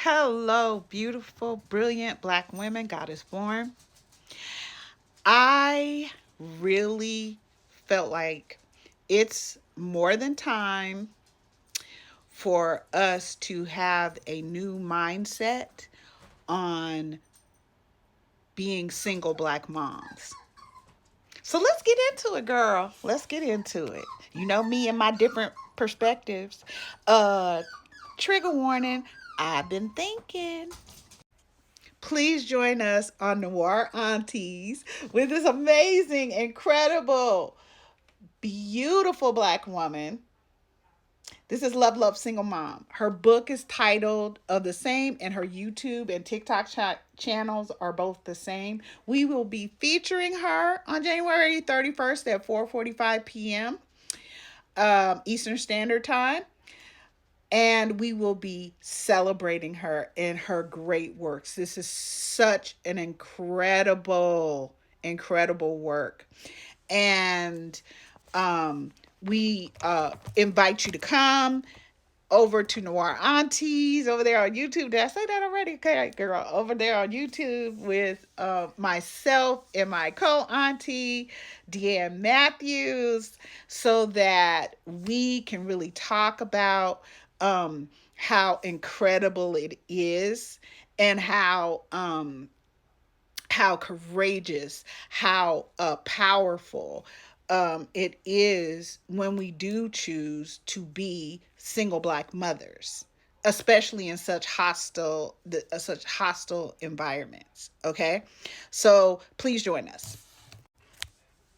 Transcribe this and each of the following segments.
Hello, beautiful, brilliant Black women. God is born. I really felt like it's more than time for us to have a new mindset on being single Black moms. So let's get into it, girl. Let's get into it. You know me and my different perspectives. Uh, Trigger warning. I've been thinking. Please join us on Noir Aunties with this amazing, incredible, beautiful Black woman. This is Love Love Single Mom. Her book is titled of the same, and her YouTube and TikTok channels are both the same. We will be featuring her on January 31st at 4:45 p.m. Eastern Standard Time. And we will be celebrating her and her great works. This is such an incredible, incredible work. And we invite you to come over to Noir Aunties over there on YouTube. Did I say that already? Okay, girl. Over there on YouTube with myself and my co-auntie, Deanne Matthews, so that we can really talk about how incredible it is and how courageous, how powerful it is when we do choose to be single Black mothers, especially in such hostile environments. Okay, so please join us.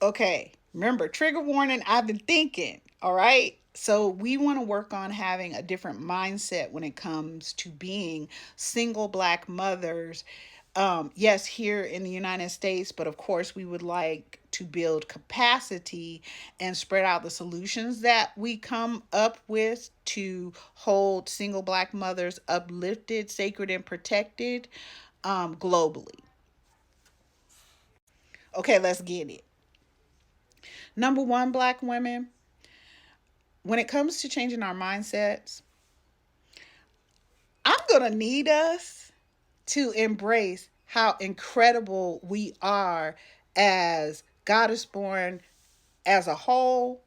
Okay, remember, trigger warning. I've been thinking. All right. So we want to work on having a different mindset when it comes to being single Black mothers. Yes, here in the United States, but of course, we would like to build capacity and spread out the solutions that we come up with to hold single Black mothers uplifted, sacred, and protected globally. Okay, let's get it. Number one, Black women, when it comes to changing our mindsets, I'm going to need us to embrace how incredible we are as Goddess Born as a whole,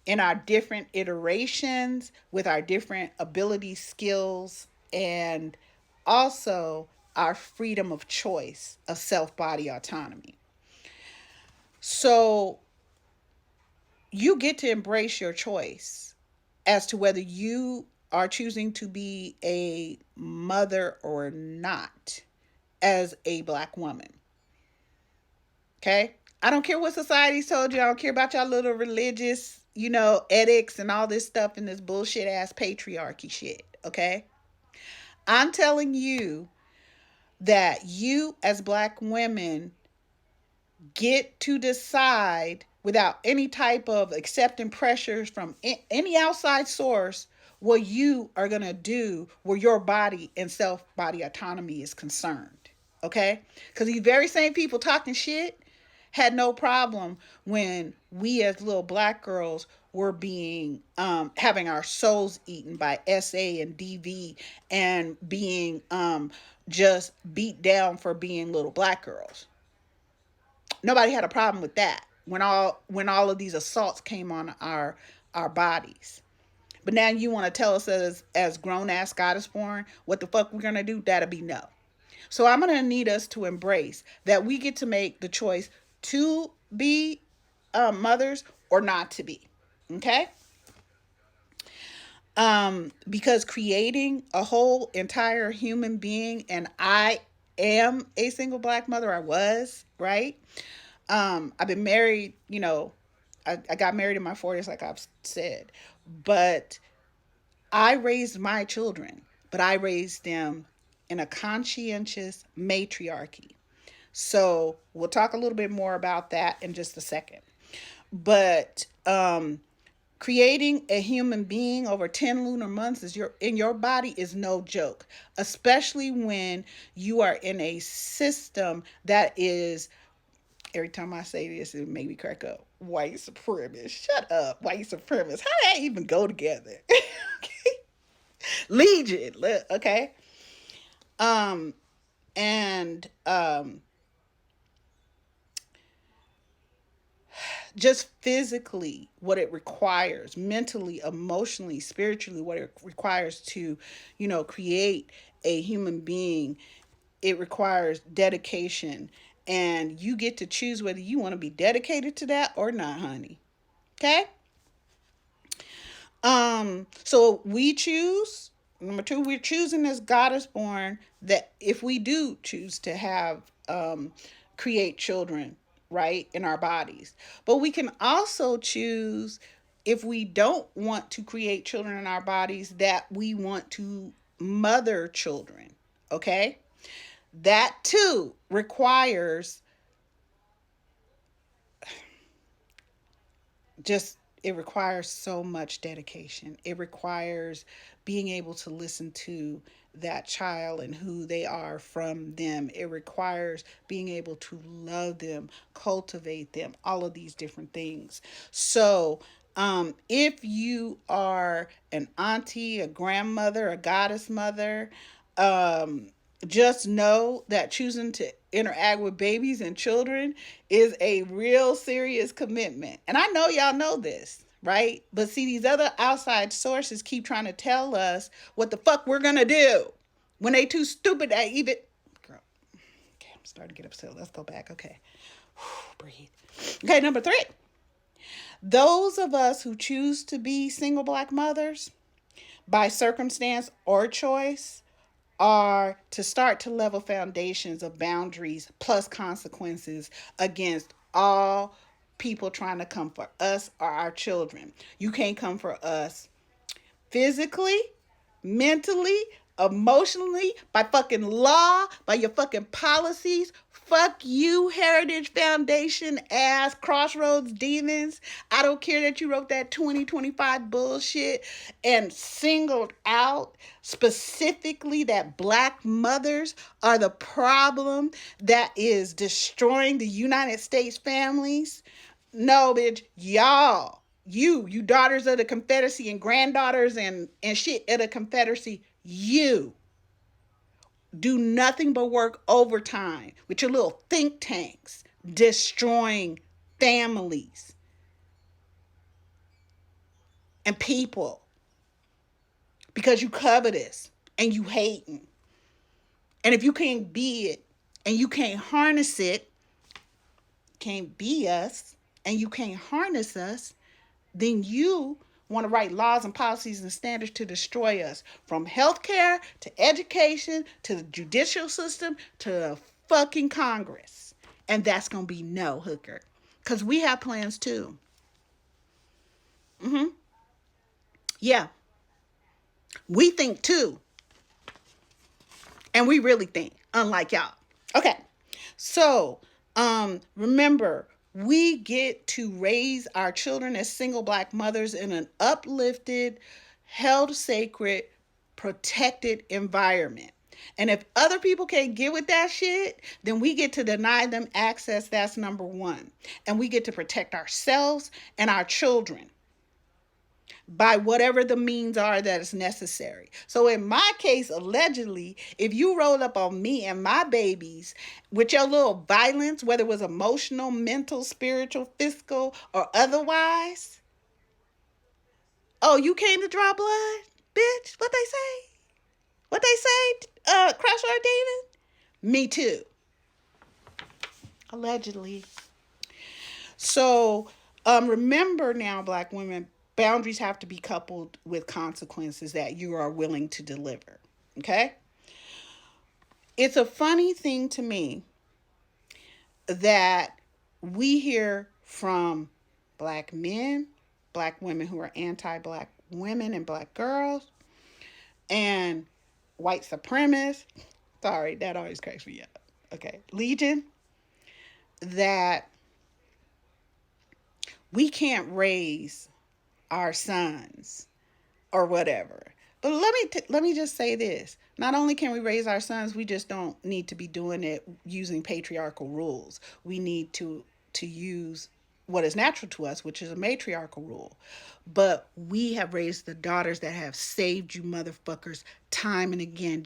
in our different iterations, with our different abilities, skills, and also our freedom of choice of self body autonomy. So you get to embrace your choice as to whether you are choosing to be a mother or not as a Black woman. Okay? I don't care what society's told you. I don't care about y'all little religious, ethics and all this stuff and this bullshit ass patriarchy shit. Okay? I'm telling you that you as Black women get to decide without any type of accepting pressures from any outside source what you are going to do where your body and self body autonomy is concerned. Okay? Because these very same people talking shit had no problem when we as little Black girls were being having our souls eaten by SA and DV and being just beat down for being little Black girls. Nobody had a problem with that when all of these assaults came on our bodies. But now you want to tell us as grown ass Goddess born what the fuck we're gonna do? That'll be no. So I'm gonna need us to embrace that we get to make the choice to be mothers or not to be. Okay. Because creating a whole entire human being, and I am a single Black mother. I was, right? I've been married, I got married in my 40s, like I've said, but I raised my children, but I raised them in a conscientious matriarchy. So we'll talk a little bit more about that in just a second. But creating a human being over 10 lunar months in your body is no joke, especially when you are in a system that is, every time I say this, it make me crack up. White supremacist. Shut up, white supremacist. How did that even go together? Okay. Legion. Okay. Um, and just physically, what it requires, mentally, emotionally, spiritually, what it requires to, create a human being. It requires dedication, and you get to choose whether you want to be dedicated to that or not, honey. Okay. So we choose. Number two, we're choosing as God is born, that if we do choose to have create children, right, in our bodies. But we can also choose, if we don't want to create children in our bodies, that we want to mother children. Okay? That too requires just, it requires so much dedication. It requires being able to listen to that child and who they are from them. It requires being able to love them, cultivate them, all of these different things. So if you are an auntie, a grandmother, a goddess mother, um, just know that choosing to interact with babies and children is a real serious commitment. And I know y'all know this, right? But see, these other outside sources keep trying to tell us what the fuck we're gonna do when they too stupid to even. Girl, okay, I'm starting to get upset. Let's go back. Okay, breathe. Okay, number three. Those of us who choose to be single black mothers by circumstance or choice are to start to level foundations of boundaries plus consequences against all people trying to come for us or our children. You can't come for us physically, mentally, emotionally, by fucking law, by your fucking policies. Fuck you, Heritage Foundation ass crossroads demons. I don't care that you wrote that 2025 bullshit and singled out specifically that black mothers are the problem that is destroying the United States families. No, bitch, y'all, you daughters of the Confederacy and granddaughters and shit of the Confederacy, you do nothing but work overtime with your little think tanks, destroying families and people because you covetous and you hating. And if you can't be it and you can't harness it, can't be us, and you can't harness us, then you want to write laws and policies and standards to destroy us, from healthcare to education to the judicial system to the fucking Congress. And that's going to be no, hooker. Because we have plans too. Mm-hmm. Yeah. We think too. And we really think, unlike y'all. Okay. So, remember, we get to raise our children as single black mothers in an uplifted, held sacred, protected environment. And if other people can't get with that shit, then we get to deny them access. That's number one. And we get to protect ourselves and our children by whatever the means are that is necessary. So in my case, allegedly, if you rolled up on me and my babies with your little violence, whether it was emotional, mental, spiritual, physical, or otherwise, oh, you came to draw blood? Bitch, what they say? What they say? Crossroad David? Me too. Allegedly. So remember now, black women, boundaries have to be coupled with consequences that you are willing to deliver. Okay? It's a funny thing to me that we hear from black men, black women who are anti black women and black girls, and white supremacists. Sorry, that always cracks me up. Okay. Legion, that we can't raise our sons or whatever. But let me just say this. Not only can we raise our sons, we just don't need to be doing it using patriarchal rules. We need to use what is natural to us, which is a matriarchal rule. But we have raised the daughters that have saved you motherfuckers time and again.